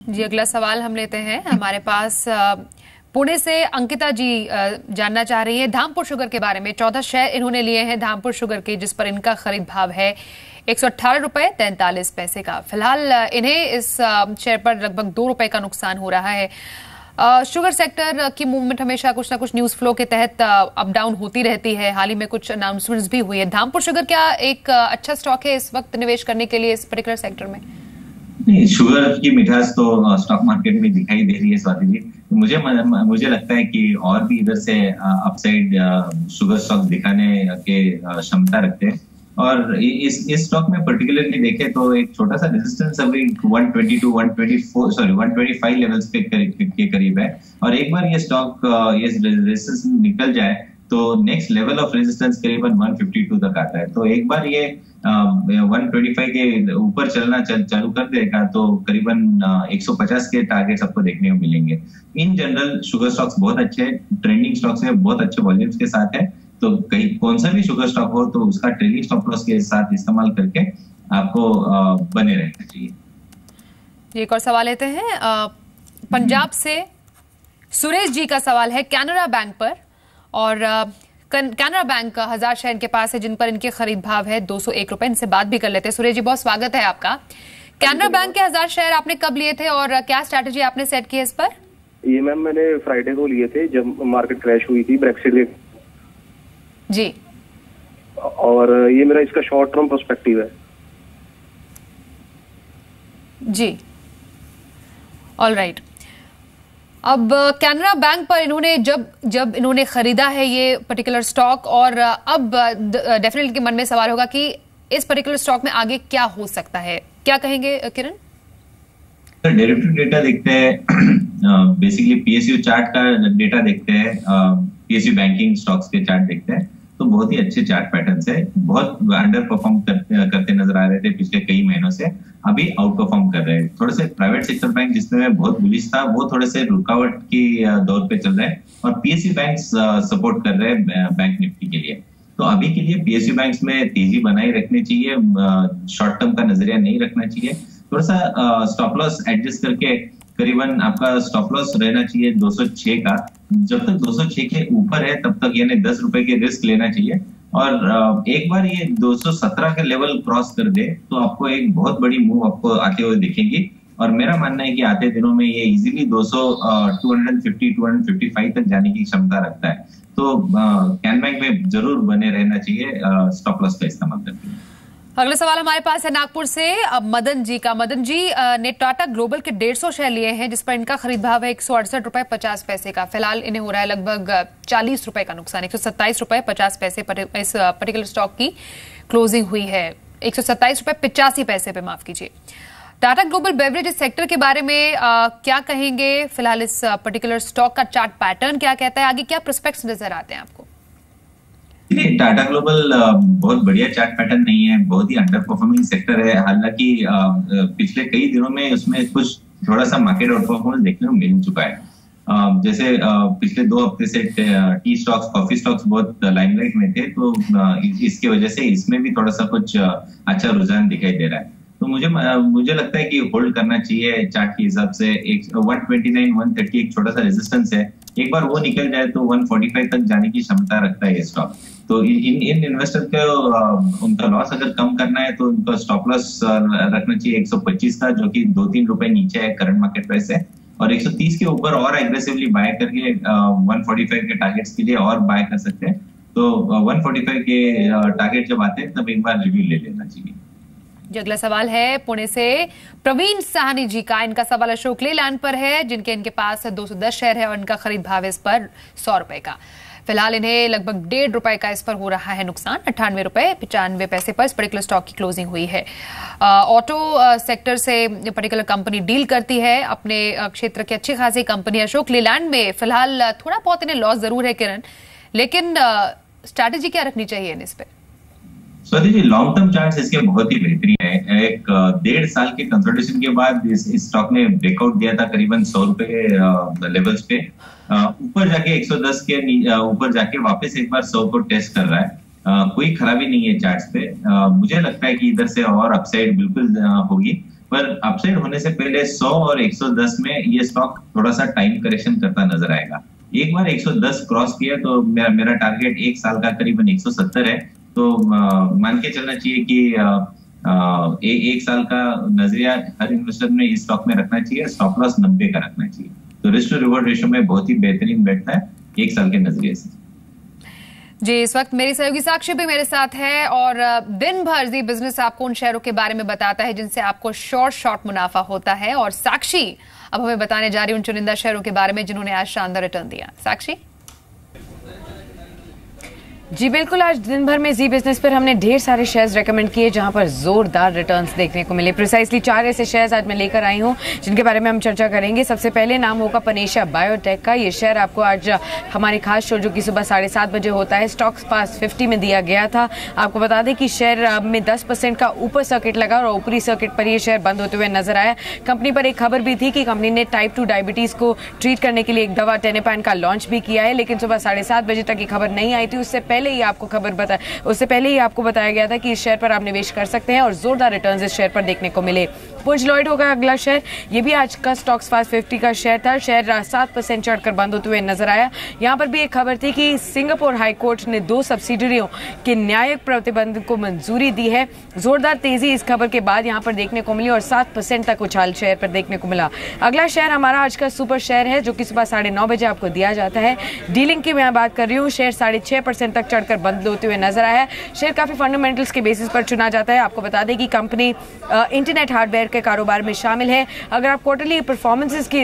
जी, अगला सवाल हम लेते हैं। हमारे पास पुणे से अंकिता जी जानना चाह रही है धामपुर शुगर के बारे में। 14 शेयर इन्होंने लिए हैं धामपुर शुगर के, जिस पर इनका खरीद भाव है 118 रुपए 43 पैसे का। फिलहाल इन्हें इस शेयर पर लगभग 2 रुपए का नुकसान हो रहा है। शुगर सेक्टर की मूवमेंट हमेशा कुछ ना कुछ न्यूज फ्लो के तहत अप डाउन होती रहती है। हाल ही में कुछ अनाउंसमेंट्स भी हुई है। धामपुर शुगर क्या एक अच्छा स्टॉक है इस वक्त निवेश करने के लिए इस पर्टिकुलर सेक्टर में? नहीं, शुगर की मिठास तो स्टॉक मार्केट में दिखाई दे रही है स्वाति जी। मुझे लगता है कि और भी इधर से अपसाइड शुगर स्टॉक दिखाने के क्षमता रखते हैं। और इस स्टॉक में पर्टिकुलरली देखें तो एक छोटा सा रेजिस्टेंस अभी 122 124 125 लेवल्स के करीब है। और एक बार ये स्टॉक ये रेजिस्टेंस निकल जाए तो नेक्स्ट लेवल ऑफ रेजिस्टेंस करीबन 152 तक आता है। तो एक बार ये 125 के ऊपर चलना चालू कर देगा तो करीबन 150 के टारगेट्स आपको देखने को मिलेंगे। इन जनरल शुगर स्टॉक्स बहुत अच्छे हैं, ट्रेंडिंग स्टॉक्स है, बहुत अच्छे वॉल्यूम्स के साथ है। तो कहीं कौन सा भी शुगर स्टॉक हो तो उसका ट्रेलिंग स्टॉप लॉस के साथ इस्तेमाल करके आपको बने रहना चाहिए। एक और सवाल लेते हैं पंजाब से सुरेश जी का सवाल है कैनरा बैंक पर। और कैनरा बैंक 1000 शेयर इनके पास है, जिन पर इनके खरीद भाव है 201 रुपए। इनसे बात भी कर लेते हैं। सुरेश जी, बहुत स्वागत है आपका। कैनरा बैंक के 1000 शेयर आपने कब लिए थे और क्या स्ट्रैटेजी आपने सेट की है इस पर? ये मैम मैंने फ्राइडे को लिए थे जब मार्केट क्रैश हुई थी ब्रेक्सिट जी। और ये मेरा इसका शॉर्ट टर्म पर्सपेक्टिव है जी। All right. अब कैनरा बैंक पर इन्होंने जब इन्होंने खरीदा है ये पर्टिकुलर स्टॉक, और अब डेफिनेटली के मन में सवाल होगा कि इस पर्टिकुलर स्टॉक में आगे क्या हो सकता है। क्या कहेंगे किरण? डेरिवेटिव डेटा देखते हैं, बेसिकली पीएसयू चार्ट का डेटा देखते हैं, पीएसयू बैंकिंग स्टॉक्स के चार्ट देखते हैं तो बहुत ही अच्छे चार्ट पैटर्न्स है। बहुत अंडर परफॉर्म करते नजर आ रहे थे पिछले कई महीनों से, अभी आउट परफॉर्म कर रहे हैं। थोड़े से प्राइवेट सेक्टर बैंक जिसमें बहुत बुलिश था वो थोड़े से रुकावट की दौर पे चल रहे हैं और पीएसयू बैंक सपोर्ट कर रहे हैं बैंक निफ्टी के लिए। तो अभी के लिए पीएसयू बैंक्स में तेजी बनाए रखनी चाहिए, शॉर्ट टर्म का नजरिया नहीं रखना चाहिए। थोड़ा सा स्टॉप लॉस एडजस्ट करके करीबन आपका स्टॉप लॉस रहना चाहिए 206 का। जब तक 206 के ऊपर है तब तक यानी 10 रुपए के रिस्क लेना चाहिए। और एक बार ये 217 का लेवल क्रॉस कर दे तो आपको एक बहुत बड़ी मूव आपको आते हुए दिखेगी। और मेरा मानना है कि आते दिनों में ये इजीली 255 तक जाने की क्षमता रखता है। तो कैन बैंक में जरूर बने रहना चाहिए स्टॉप लॉस का इस्तेमाल करके। अगला सवाल हमारे पास है नागपुर से मदन जी का। मदन जी ने टाटा ग्लोबल के 150 शेयर लिए हैं, जिस पर इनका खरीद भाव है 168 रुपए 50 पैसे का। फिलहाल इन्हें हो रहा है लगभग 40 रुपए का नुकसान। 127 रुपए 50 पैसे पर इस पर्टिकुलर स्टॉक की क्लोजिंग हुई है। 127 रुपए 85 पैसे पे, माफ कीजिए। टाटा ग्लोबल बेवरेज सेक्टर के बारे में क्या कहेंगे? फिलहाल इस पर्टिकुलर स्टॉक का चार्ट पैटर्न क्या कहता है? आगे क्या प्रोस्पेक्ट्स नजर आते हैं आपको? टाटा ग्लोबल बहुत बढ़िया चार्ट पैटर्न नहीं है, बहुत ही अंडर परफॉर्मिंग सेक्टर है। हालांकि पिछले कई दिनों में उसमें कुछ थोड़ा सा मार्केट आउट परफॉर्मेंस देखने को मिल चुका है। जैसे पिछले 2 हफ्ते से टी स्टॉक्स, कॉफी स्टॉक्स बहुत लाइमलाइट में थे, तो इसकी वजह से इसमें भी थोड़ा सा कुछ अच्छा रुझान दिखाई दे रहा है। तो मुझे लगता है कि होल्ड करना चाहिए चार्ट के हिसाब से। 129 130 एक छोटा सा रेजिस्टेंस है, एक बार वो निकल जाए तो 145 तक जाने की क्षमता रखता है ये स्टॉक। तो इन इन्वेस्टर को उनका लॉस अगर कम करना है तो उनका स्टॉप लॉस रखना चाहिए 125 का, जो कि 2-3 रुपए नीचे है करंट मार्केट प्राइस है। और 130 के ऊपर और एग्रेसिवली बाय करके 145 के टारगेट्स के लिए और बाय कर सकते हैं। तो 145 के टारगेट जब आते हैं तब एक बार रिव्यू ले लेना चाहिए। अगला सवाल है पुणे से प्रवीण साहनी जी का। इनका सवाल अशोक लेलैंड पर है, जिनके इनके पास 210 शेयर है और इनका खरीद भाव इस पर 100 रुपए का। फिलहाल इन्हें लगभग 1.5 रुपए का इस पर हो रहा है नुकसान। 98 रुपए 95 पैसे पर इस पर्टिकुलर स्टॉक की क्लोजिंग हुई है। ऑटो सेक्टर से पर्टिकुलर कंपनी डील करती है, अपने क्षेत्र की अच्छी खासी कंपनी अशोक लेलैंड में फिलहाल थोड़ा बहुत इन्हें लॉस जरूर है किरण, लेकिन स्ट्रैटेजी क्या रखनी चाहिए इस पर? Swati ji, long term charts इसके बहुत ही बेहतरीन है। एक 1.5 साल के कंसोलिडेशन के बाद इस स्टॉक ने ब्रेकआउट दिया था करीबन 100 रुपए के लेवल्स पे। ऊपर जाके 110 के ऊपर जाके वापस एक बार 100 को टेस्ट कर रहा है। कोई खराबी नहीं है चार्ट्स पे। मुझे लगता है कि इधर से और अपसाइड बिल्कुल होगी। पर अपसाइड होने से पहले 100 और 110 में ये स्टॉक थोड़ा सा टाइम करेक्शन करता नजर आएगा। एक बार 110 क्रॉस किया तो मेरा टारगेट 1 साल का करीबन 170 है। तो मान के चलना चाहिए कि एक साल का नजरिया हर इन्वेस्टर ने इस स्टॉक में रखना चाहिए। स्टॉप लॉस 90 का रखना चाहिए, तो रिस्क टू रिवॉर्ड रेशियो में बहुत ही बेहतरीन बैठता है 1 साल के नजरिए से। जी, इस वक्त मेरी सहयोगी साक्षी भी मेरे साथ है और दिन भर जी बिजनेस आपको उन शेयरों के बारे में बताता है जिनसे आपको शॉर्ट मुनाफा होता है। और साक्षी अब हमें बताने जा रही है उन चुनिंदा शेयरों के बारे में जिन्होंने आज शानदार रिटर्न दिया। साक्षी। जी बिल्कुल, आज दिन भर में जी बिजनेस पर हमने ढेर सारे शेयर्स रेकमेंड किए जहां पर जोरदार रिटर्न्स देखने को मिले। प्रिसाइसली 4 ऐसे शेयर्स आज मैं लेकर आई हूं जिनके बारे में हम चर्चा करेंगे। सबसे पहले नाम होगा पनेशा बायोटेक का। ये शेयर आपको आज हमारे खास शो जो कि सुबह 7:30 बजे होता है स्टॉक्स पास 50 में दिया गया था। आपको बता दें कि शेयर में 10% का ऊपर सर्किट लगा और ऊपरी सर्किट पर यह शेयर बंद होते हुए नजर आया। कंपनी पर एक खबर भी थी कि कंपनी ने टाइप 2 डायबिटीज को ट्रीट करने के लिए एक दवा टेनेपान का लॉन्च भी किया है, लेकिन सुबह 7:30 बजे तक ये खबर नहीं आई थी। उससे पहले ही आपको बताया गया था कि इस शेयर पर आप निवेश कर सकते हैं और जोरदार रिटर्न्स इस शेयर पर देखने को मिले। पुंज लॉयड होगा अगला शेयर। ये भी आज का स्टॉक्स फास्ट 50 का शेयर था। शेयर 7% चढ़कर बंद होते हुए नजर आया। यहां पर भी एक खबर थी कि सिंगापुर हाईकोर्ट ने 2 सब्सिडियरियों के न्यायिक प्रतिबंध को मंजूरी दी है। जोरदार तेजी इस खबर के बाद यहां पर देखने को मिली और 7% तक उछाल शेयर पर देखने को मिला। अगला शेयर हमारा आज का सुपर शेयर है जो कि सुबह 9:30 बजे आपको दिया जाता है। डीलिंग की मैं बात कर रही हूँ। शेयर 6.5% तक चढ़कर बंद होते हुए नजर आया। शेयर काफी फंडामेंटल्स के बेसिस पर चुना जाता है। आपको बता दें कि कंपनी इंटरनेट हार्डवेयर के कारोबार में शामिल है। अगर आप क्वार्टरली परफॉर्मेंसेस की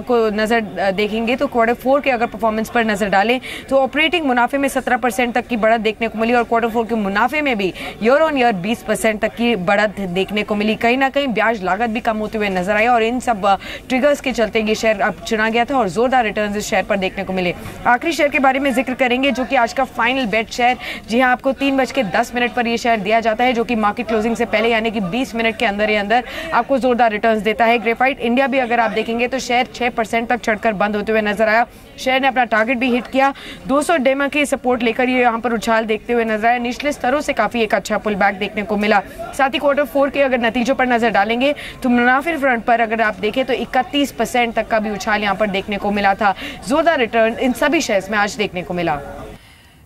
को नजर देखेंगे तो Q4 के अगर परफॉर्मेंस पर नजर डालें तो ऑपरेटिंग मुनाफे में 17% तक की बढ़त देखने को मिली और Q4 के मुनाफे में भी ईयर ऑन ईयर 20% तक की बढ़त देखने को मिली। कहीं ना कहीं ब्याज लागत भी कम होते हुए नजर आई और इन सब ट्रिगर्स के चलते ये शेयर अब चुना गया था और जोरदार रिटर्न्स इस शेयर पर देखने को मिले। आखिरी शेयर के बारे में जिक्र करेंगे जो कि आज का फाइनल बेट शेयर। जी हाँ, आपको 3:10 पर यह शेयर दिया जाता है जो कि मार्केट क्लोजिंग से पहले यानी कि 20 मिनट के अंदर ही अंदर आपको जोरदार रिटर्न्स देता है। ग्रेफाइट इंडिया भी अगर आप देखेंगे तो शेयर 6% तक चढ़कर बंद होते हुए नजर आया। शेयर ने अपना टारगेट भी हिट किया। 200 डेमा की सपोर्ट लेकर ये यहाँ पर उछाल देखते हुए नजर आया। निचले स्तरों से काफी एक अच्छा पुल बैक देखने को मिला। साथ ही Q4 के अगर नतीजों पर नजर डालेंगे तो मुनाफे फ्रंट पर अगर आप देखें तो 31% तक का भी उछाल यहाँ पर देखने को मिला था। जोरदार रिटर्न इन सभी शेयर्स में आज देखने को मिला।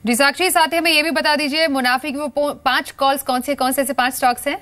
जी साक्षी, साथ ही हमें ये भी बता दीजिए मुनाफे की वो 5 कॉल्स कौन से ऐसे 5 स्टॉक्स हैं?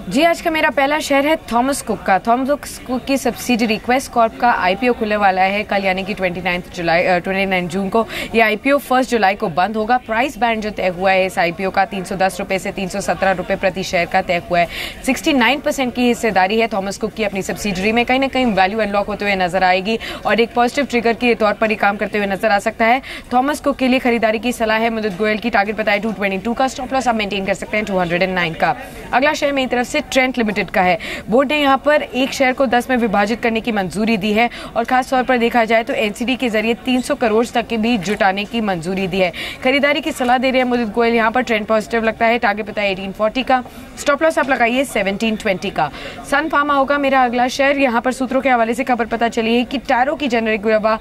जी, आज का मेरा पहला शेयर है थॉमस कुक का। थॉमस कुक की सब्सिडियरी क्वेस्ट कॉर्प का IPO खुलने वाला है कल यानी कि 29 जून को। ये IPO 1 जुलाई को बंद होगा। प्राइस बैंड जो तय हुआ है इस IPO का 310 रुपए से 317 रुपए प्रति शेयर का तय हुआ है। 69% की हिस्सेदारी है थॉमस कुक की अपनी सब्सिडियरी में। कहीं ना कहीं वैल्यू अनलॉक होते हुए नजर आएगी और एक पॉजिटिव ट्रिगर के तौर पर ही काम करते हुए नजर आ सकता है। थॉमस कुक के लिए खरीदारी की सलाह है। मुदित गोयल की टारगेट बताया 222 का। स्टॉप लॉस आप मेंटेन कर सकते हैं 209 का। अगला शेयर मेरी तरफ से ट्रेंट लिमिटेड का है। बोर्ड ने यहां पर एक शेयर को 10 में विभाजित करने की मंजूरी दी है और खास तौर पर देखा जाए तो NCD के जरिए 300 करोड़ तक के भी जुटाने की मंजूरी दी है। खरीदारी की सलाह दे रहे हैं मुदित गोयल। यहां पर ट्रेंड पॉजिटिव लगता है। टारगेट पता है 1840 का। स्टॉप लॉस आप लगाइए 1720 का। सन फार्मा होगा मेरा अगला शेयर। यहां पर सूत्रों के हवाले से खबर पता चली है कि टायरो की जेनेरिक दवा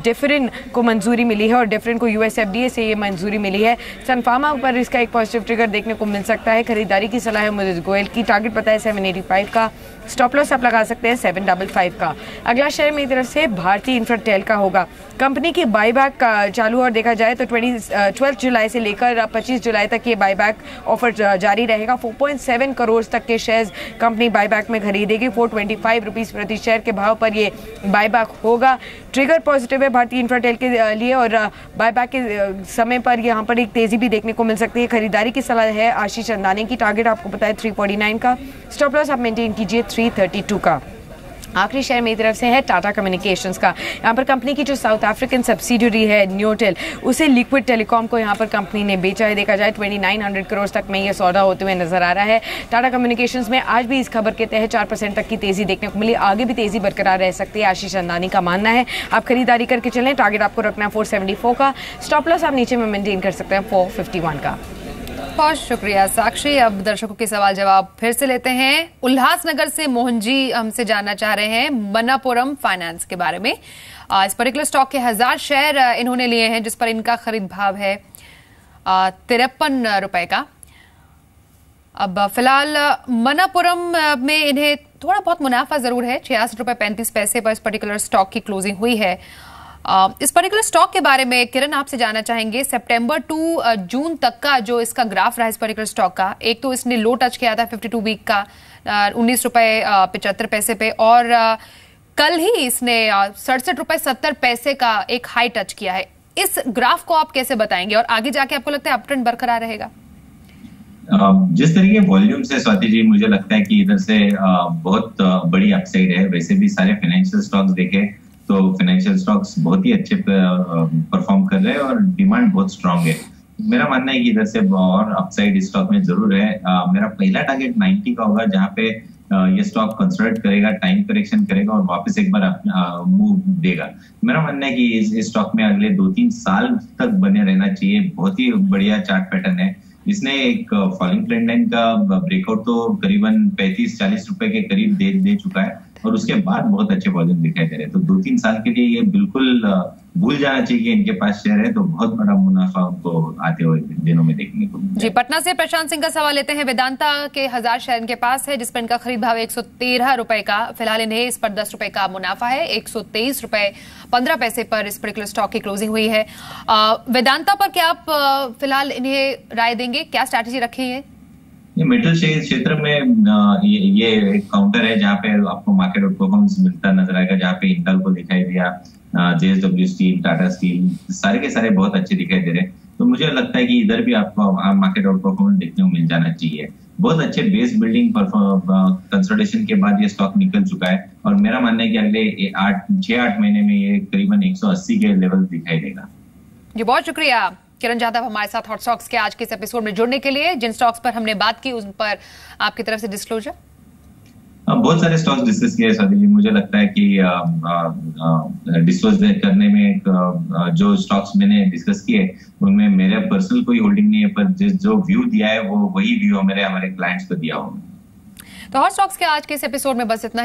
डेफरिन को मंजूरी मिली है और डेफरिन को US FDA से ये मंजूरी मिली है। सन फार्मा पर इसका एक पॉजिटिव ट्रिगर देखने को मिल सकता है। खरीदारी की सलाह है मुदित गोयल की। टारगेट पता है 785 का। स्टॉप लॉस आप लगा सकते हैं 755 का। अगला शेयर मेरी तरफ से भारतीय इंफ्राटेल का होगा। कंपनी की बाईबैक का चालू और देखा जाए तो 12 जुलाई से लेकर 25 जुलाई तक ये बाईबैक ऑफर जारी रहेगा। 4.7 करोड़ तक के शेयर्स कंपनी बाईबैक में खरीदेगी। 425 रुपीज प्रति शेयर के भाव पर ये बाईबैक होगा। ट्रिगर पॉजिटिव है भारतीय इंफ्राटेल के लिए और बाईबैक के समय पर यहाँ पर एक तेजी भी देखने को मिल सकती है। खरीदारी की सलाह है आशीष अंदानी की। टारगेट आपको पता है 349 का। स्टॉप लॉस आप मेंटेन कीजिए 332 का। आखिरी शेयर मेरी तरफ से है टाटा कम्युनिकेशंस का। यहाँ पर कंपनी की जो साउथ अफ्रीकन सब्सिडियरी है न्यूटेल उसे लिक्विड टेलीकॉम को यहाँ पर कंपनी ने बेचा है। देखा जाए 2900 करोड़ तक में ये सौदा होते हुए नजर आ रहा है। टाटा कम्युनिकेशंस में आज भी इस खबर के तहत 4% तक की तेजी देखने को मिली। आगे भी तेजी बरकरार रह सकती है, आशीष अंदानी का मानना है। आप खरीदारी करके चलें। टारगेट आपको रखना है 474 का। स्टॉप लॉस आप नीचे में मेंटेन कर सकते हैं 451 का। बहुत शुक्रिया साक्षी। अब दर्शकों के सवाल जवाब फिर से लेते हैं। उल्लासनगर से मोहन जी हमसे जानना चाह रहे हैं मनापुरम फाइनेंस के बारे में। इस पर्टिकुलर स्टॉक के 1000 शेयर इन्होंने लिए हैं जिस पर इनका खरीद भाव है 53 रुपए का। अब फिलहाल मनापुरम में इन्हें थोड़ा बहुत मुनाफा जरूर है, 66 रुपए 35 पैसे पर इस पर्टिकुलर स्टॉक की क्लोजिंग हुई है। इस पर्टिकुलर स्टॉक के बारे में किरण आपसे जानना चाहेंगे, सितंबर टू जून तक का जो इसका ग्राफ रहा इस पर्टिकुलर स्टॉक का, एक तो इसने लो टच किया था 52 वीक का 19 रुपए 75 पैसे पे, और कल ही इसने 67 रुपए 70 पैसे का एक हाई टच किया है। इस ग्राफ को आप कैसे बताएंगे और आगे जाके आपको लगता है अपट्रेंड बरकरार रहेगा? जिस तरीके वॉल्यूम से स्वाति जी, मुझे लगता है कि इधर से बहुत बड़ी अपसाइड है। वैसे भी सारे फाइनेंशियल स्टॉक्स देखे तो फाइनेंशियल स्टॉक्स बहुत ही अच्छे परफॉर्म कर रहे हैं और डिमांड बहुत स्ट्रांग है। मेरा मानना है कि इधर से और अपसाइड स्टॉक में जरूर है। मेरा पहला टारगेट 90 का होगा, जहां पे ये स्टॉक कंसोलिडेट करेगा, टाइम करेक्शन करेगा और वापस एक बार मूव देगा। मेरा मानना है कि इस स्टॉक में अगले 2-3 साल तक बने रहना चाहिए। बहुत ही बढ़िया चार्ट पैटर्न है। इसने एक फॉलिंग ट्रेंड लाइन का ब्रेकआउट तो करीबन 35-40 रुपए के करीब दे चुका है और उसके बाद बहुत अच्छे वॉल्यूम दिखाई दे रहे हैं। तो 2-3 साल के लिए ये बिल्कुल भूल जाना चाहिए कि इनके पास शेयर है, तो बहुत बड़ा मुनाफा उनको आते हुए दिनों में देखने को मिलेगा। जी, पटना से प्रशांत सिंह का सवाल लेते हैं। वेदांता के 1000 शेयर इनके पास है, जिस पर इनका खरीद भाव 113 रुपए का, फिलहाल इन्हें इस पर 10 रुपए का मुनाफा है। 123 रुपए 15 पैसे पर इस पर्टिकुलर स्टॉक की क्लोजिंग हुई है। वेदांता पर क्या आप फिलहाल इन्हें राय देंगे, क्या स्ट्रैटेजी रखी है? ये मेटल क्षेत्र में ये एक काउंटर है जहाँ पे आपको मार्केट आउट परफॉर्मेंस मिलता नजर आएगा, जहाँ पे इंटेल को दिखाई दिया, JSW स्टील, टाटा स्टील, सारे के सारे बहुत अच्छे दिखाई दे रहे हैं। तो मुझे लगता है कि इधर भी आपको मार्केट आउट परफॉर्मेंस देखने को मिल जाना चाहिए। बहुत अच्छे बेस बिल्डिंग कंसोलिडेशन के बाद ये स्टॉक निकल चुका है और मेरा मानना है कि अगले 6-8 महीने में ये करीबन 180 के लेवल दिखाई देगा। जी, बहुत शुक्रिया किरण जाधव हमारे साथ हॉट स्टॉक्स के आज के इस एपिसोड में जुड़ने के लिए। जिन स्टॉक्स पर हमने बात की उन पर आपकी तरफ से डिस्क्लोजर? बहुत सारे स्टॉक्स डिस्कस किए स्वाति जी। मुझे लगता है कि डिस्क्लोज करने में जो स्टॉक्स मैंने डिस्कस किए उनमें मेरा पर्सनल कोई होल्डिंग नहीं है, पर जो व्यू दिया है वो वही व्यू हमारे क्लाइंट्स को दिया होगा। तो हॉट स्टॉक्स के आज के इस एपिसोड में बस इतना।